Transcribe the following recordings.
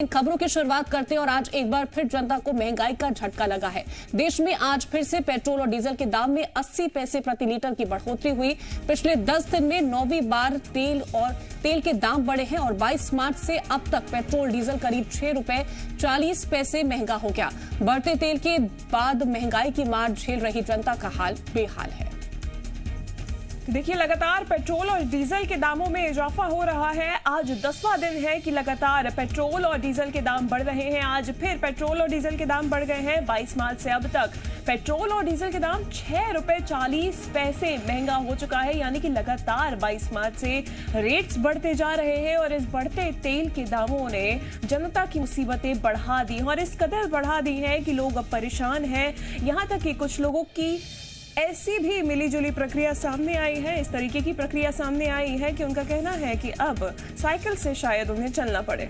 खबरों की शुरुआत करते हैं और आज एक बार फिर जनता को महंगाई का झटका लगा है। देश में आज फिर से पेट्रोल और डीजल के दाम में 80 पैसे प्रति लीटर की बढ़ोतरी हुई। पिछले 10 दिन में 9वीं बार तेल के दाम बढ़े हैं और 22 मार्च से अब तक पेट्रोल डीजल करीब 6 रुपए 40 पैसे महंगा हो गया। बढ़ते तेल के बाद महंगाई की मार झेल रही जनता का हाल बेहाल है। देखिए, लगातार पेट्रोल और डीजल के दामों में इजाफा हो रहा है। आज 10वां दिन है कि लगातार पेट्रोल और डीजल के दाम बढ़ रहे हैं। आज फिर पेट्रोल और डीजल के दाम बढ़ गए हैं। 22 मार्च से अब तक पेट्रोल और डीजल के दाम 6 रुपए 40 पैसे महंगा हो चुका है। यानी कि लगातार 22 मार्च से रेट्स बढ़ते जा रहे हैं और इस बढ़ते तेल के दामों ने जनता की मुसीबतें बढ़ा दी और इस कदर बढ़ा दी है कि लोग अब परेशान हैं। यहाँ तक कि कुछ लोगों की ऐसी भी मिलीजुली प्रक्रिया सामने आई है, इस तरीके की प्रक्रिया सामने आई है कि उनका कहना है कि अब साइकिल से शायद उन्हें चलना पड़े।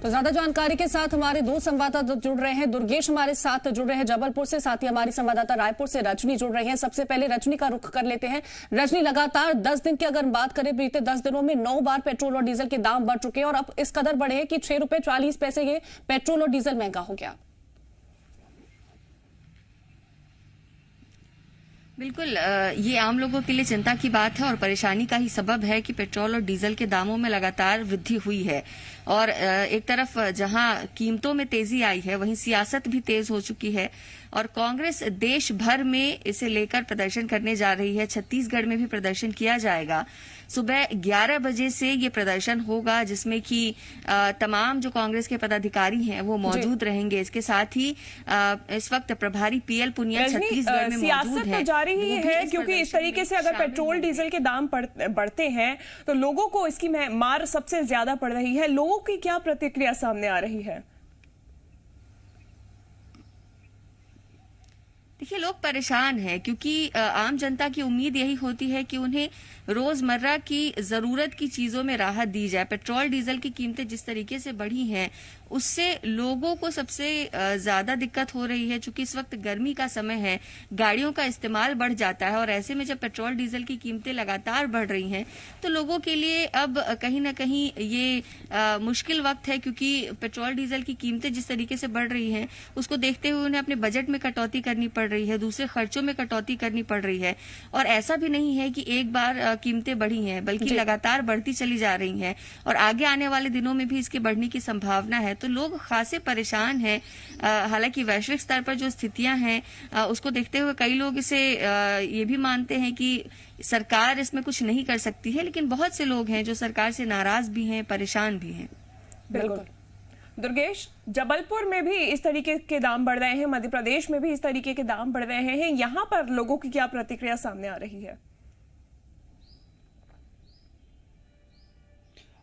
तो ज्यादा जानकारी के साथ हमारे दो संवाददाता जुड़ रहे हैं। दुर्गेश हमारे साथ जुड़ रहे हैं जबलपुर से, साथ ही हमारी संवाददाता रायपुर से रजनी जुड़ रही हैं। सबसे पहले रजनी का रुख कर लेते हैं। रजनी, लगातार 10 दिन की अगर बात करें, बीते 10 दिनों में 9 बार पेट्रोल और डीजल के दाम बढ़ चुके हैं और अब इस कदर बढ़े हैं कि 6 रुपए 40 पैसे ये पेट्रोल और डीजल महंगा हो गया। बिल्कुल, ये आम लोगों के लिए चिंता की बात है और परेशानी का ही सबब है कि पेट्रोल और डीजल के दामों में लगातार वृद्धि हुई है और एक तरफ जहां कीमतों में तेजी आई है, वहीं सियासत भी तेज हो चुकी है और कांग्रेस देश भर में इसे लेकर प्रदर्शन करने जा रही है। छत्तीसगढ़ में भी प्रदर्शन किया जाएगा। सुबह 11 बजे से ये प्रदर्शन होगा, जिसमें कि तमाम जो कांग्रेस के पदाधिकारी हैं वो मौजूद रहेंगे। इसके साथ ही इस वक्त प्रभारी पीएल पुनिया छत्तीसगढ़ में मौजूद है। तो जारी ही है क्योंकि इस तरीके से अगर पेट्रोल डीजल के दाम बढ़ते हैं तो लोगों को इसकी मार सबसे ज्यादा पड़ रही है। लोगों की क्या प्रतिक्रिया सामने आ रही है? देखिए, लोग परेशान हैं क्योंकि आम जनता की उम्मीद यही होती है कि उन्हें रोजमर्रा की जरूरत की चीजों में राहत दी जाए। पेट्रोल डीजल की कीमतें जिस तरीके से बढ़ी हैं, उससे लोगों को सबसे ज्यादा दिक्कत हो रही है। चूंकि इस वक्त गर्मी का समय है, गाड़ियों का इस्तेमाल बढ़ जाता है और ऐसे में जब पेट्रोल डीजल की कीमतें लगातार बढ़ रही हैं तो लोगों के लिए अब कहीं ना कहीं ये मुश्किल वक्त है, क्योंकि पेट्रोल डीजल की कीमतें जिस तरीके से बढ़ रही हैं उसको देखते हुए उन्हें अपने बजट में कटौती करनी पड़ रही है, दूसरे खर्चों में कटौती करनी पड़ रही है। और ऐसा भी नहीं है कि एक बार कीमतें बढ़ी हैं, बल्कि लगातार बढ़ती चली जा रही हैं और आगे आने वाले दिनों में भी इसके बढ़ने की संभावना है। तो लोग खासे परेशान हैं। हालांकि वैश्विक स्तर पर जो स्थितियां हैं उसको देखते हुए कई लोग इसे ये भी मानते हैं कि सरकार इसमें कुछ नहीं कर सकती है, लेकिन बहुत से लोग हैं जो सरकार से नाराज भी हैं, परेशान भी हैं। बिल्कुल। दुर्गेश, जबलपुर में भी इस तरीके के दाम बढ़ रहे हैं, मध्य प्रदेश में भी इस तरीके के दाम बढ़ रहे हैं। यहाँ पर लोगों की क्या प्रतिक्रिया सामने आ रही है?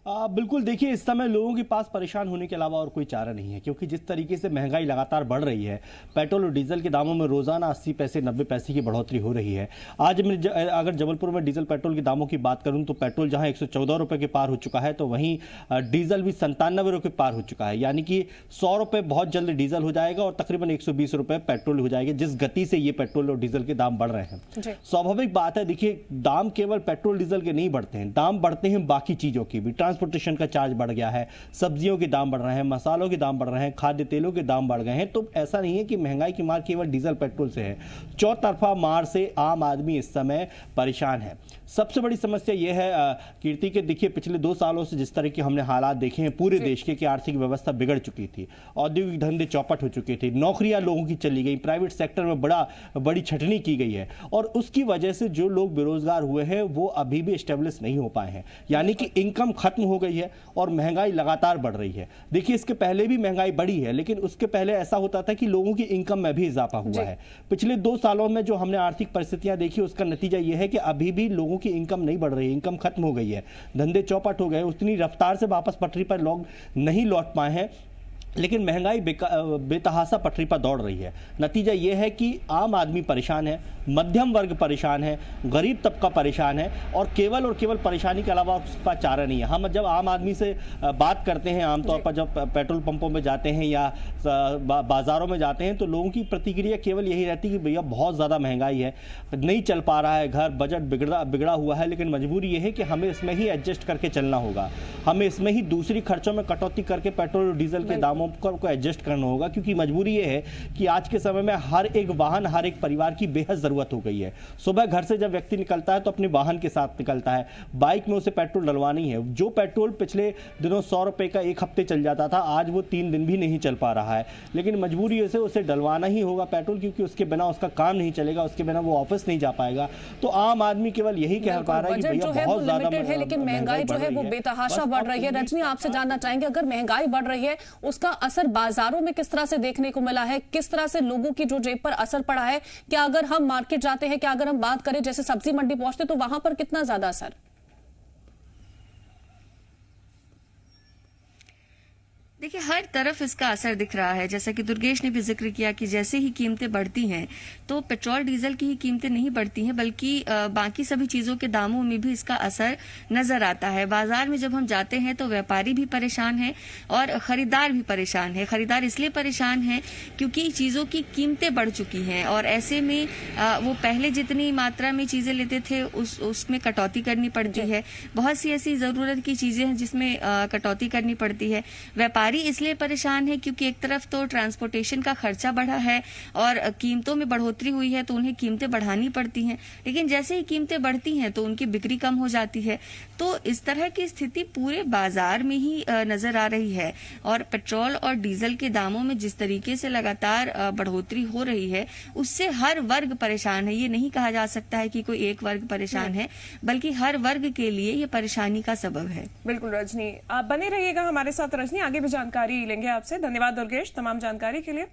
बिल्कुल, देखिए, इस समय लोगों के पास परेशान होने के अलावा और कोई चारा नहीं है, क्योंकि जिस तरीके से महंगाई लगातार बढ़ रही है, पेट्रोल और डीजल के दामों में रोजाना 80 पैसे 90 पैसे की बढ़ोतरी हो रही है। आज मैं अगर जबलपुर में डीजल पेट्रोल के दामों की बात करूं तो पेट्रोल जहां 114 रुपये के पार हो चुका है, तो वहीं डीजल भी 97 रुपये पार हो चुका है। यानी कि 100 रुपये बहुत जल्द डीजल हो जाएगा और तकरीबन 120 रुपये पेट्रोल हो जाएगा, जिस गति से ये पेट्रोल और डीजल के दाम बढ़ रहे हैं। स्वाभाविक बात है, देखिए, दाम केवल पेट्रोल डीजल के नहीं बढ़ते हैं, दाम बढ़ते हैं बाकी चीजों की भी। ट्रांसपोर्टेशन का चार्ज बढ़ गया है, सब्जियों के दाम बढ़ रहे हैं, मसालों के दाम बढ़ रहे हैं, खाद्य तेलों के दाम बढ़ गए हैं। तो ऐसा नहीं है कि महंगाई की मार केवल डीजल पेट्रोल से है, चौतरफा मार से आम आदमी इस समय परेशान है। सबसे बड़ी समस्या यह है कीर्ति के, देखिए, पिछले 2 सालों से जिस तरह के हमने हालात देखे हैं पूरे देश के, कि आर्थिक व्यवस्था बिगड़ चुकी थी, औद्योगिक धंधे चौपट हो चुके थे, नौकरियां लोगों की चली गई, प्राइवेट सेक्टर में बड़ी छटनी की गई है और उसकी वजह से जो लोग बेरोजगार हुए हैं वो अभी भी स्टेब्लिश नहीं हो पाए हैं। यानी कि इनकम खत्म हो गई है और महंगाई लगातार बढ़ रही है। देखिए, इसके पहले भी महंगाई बढ़ी है, लेकिन उसके पहले ऐसा होता था कि लोगों की इनकम में भी इजाफा हुआ है। पिछले 2 सालों में जो हमने आर्थिक परिस्थितियां देखी, उसका नतीजा यह है कि अभी भी लोगों की इनकम नहीं बढ़ रही है, इनकम खत्म हो गई है, धंधे चौपट हो गए, उतनी रफ्तार से वापस पटरी पर लोग नहीं लौट पाए हैं। लेकिन महंगाई बेतहाशा पटरी पर दौड़ रही है। नतीजा ये है कि आम आदमी परेशान है, मध्यम वर्ग परेशान है, गरीब तबका परेशान है और केवल परेशानी के अलावा उसका चारा नहीं है। हम जब आम आदमी से बात करते हैं, आमतौर पर जब पेट्रोल पंपों में जाते हैं या बाजारों में जाते हैं, तो लोगों की प्रतिक्रिया केवल यही रहती है कि भैया बहुत ज़्यादा महंगाई है, नहीं चल पा रहा है घर, बजट बिगड़ा हुआ है। लेकिन मजबूरी ये है कि हमें इसमें ही एडजस्ट करके चलना होगा, हमें इसमें ही दूसरी खर्चों में कटौती करके पेट्रोल और डीजल के दामों को एडजस्ट करना होगा, क्योंकि मजबूरी ये है कि आज के समय में हर एक वाहन हर एक परिवार की बेहद जरूरत हो गई है। सुबह घर से जब व्यक्ति निकलता है तो अपने वाहन के साथ निकलता है, बाइक में उसे पेट्रोल डलवानी है। जो पेट्रोल पिछले दिनों 100 रुपए का एक हफ्ते चल जाता था, आज वो 3 दिन भी नहीं चल पा रहा है। लेकिन मजबूरी से उसे डलवाना ही होगा पेट्रोल, क्योंकि उसके बिना उसका काम नहीं चलेगा, उसके बिना वो ऑफिस नहीं जा पाएगा। तो आम आदमी केवल यही कह पा रहा है कि भैया बहुत ज्यादा है, लेकिन महंगाई जो है वो बेतहाशा बढ़ रही है। रजनी, आपसे जानना चाहेंगे, अगर महंगाई बढ़ रही है उसका असर बाजारों में किस तरह से देखने को मिला है, किस तरह से लोगों की जो जेब पर असर पड़ा है? क्या अगर हम मार्केट जाते हैं, क्या अगर हम बात करें जैसे सब्जी मंडी पहुंचते तो वहां पर कितना ज्यादा असर? देखिए, हर तरफ इसका असर दिख रहा है। जैसा कि दुर्गेश ने भी जिक्र किया कि जैसे ही कीमतें बढ़ती हैं तो पेट्रोल डीजल की ही कीमतें नहीं बढ़ती हैं, बल्कि बाकी सभी चीजों के दामों में भी इसका असर नजर आता है। बाजार में जब हम जाते हैं तो व्यापारी भी परेशान है और खरीदार भी परेशान है। खरीदार इसलिए परेशान है क्योंकि चीजों की कीमतें बढ़ चुकी हैं और ऐसे में वो पहले जितनी मात्रा में चीजें लेते थे उसमें कटौती करनी पड़ती है। बहुत सी ऐसी जरूरत की चीजें हैं जिसमें कटौती करनी पड़ती है। व्यापारी इसलिए परेशान है क्योंकि एक तरफ तो ट्रांसपोर्टेशन का खर्चा बढ़ा है और कीमतों में बढ़ोतरी हुई है, तो उन्हें कीमतें बढ़ानी पड़ती हैं। लेकिन जैसे ही कीमतें बढ़ती हैं तो उनकी बिक्री कम हो जाती है। तो इस तरह की स्थिति पूरे बाजार में ही नजर आ रही है और पेट्रोल और डीजल के दामों में जिस तरीके से लगातार बढ़ोतरी हो रही है उससे हर वर्ग परेशान है। ये नहीं कहा जा सकता है कि कोई एक वर्ग परेशान है, बल्कि हर वर्ग के लिए ये परेशानी का सबब है। बिल्कुल रजनी, आप बने रहिएगा हमारे साथ। रजनी, आगे भी जानकारी लेंगे आपसे। धन्यवाद दुर्गेश तमाम जानकारी के लिए।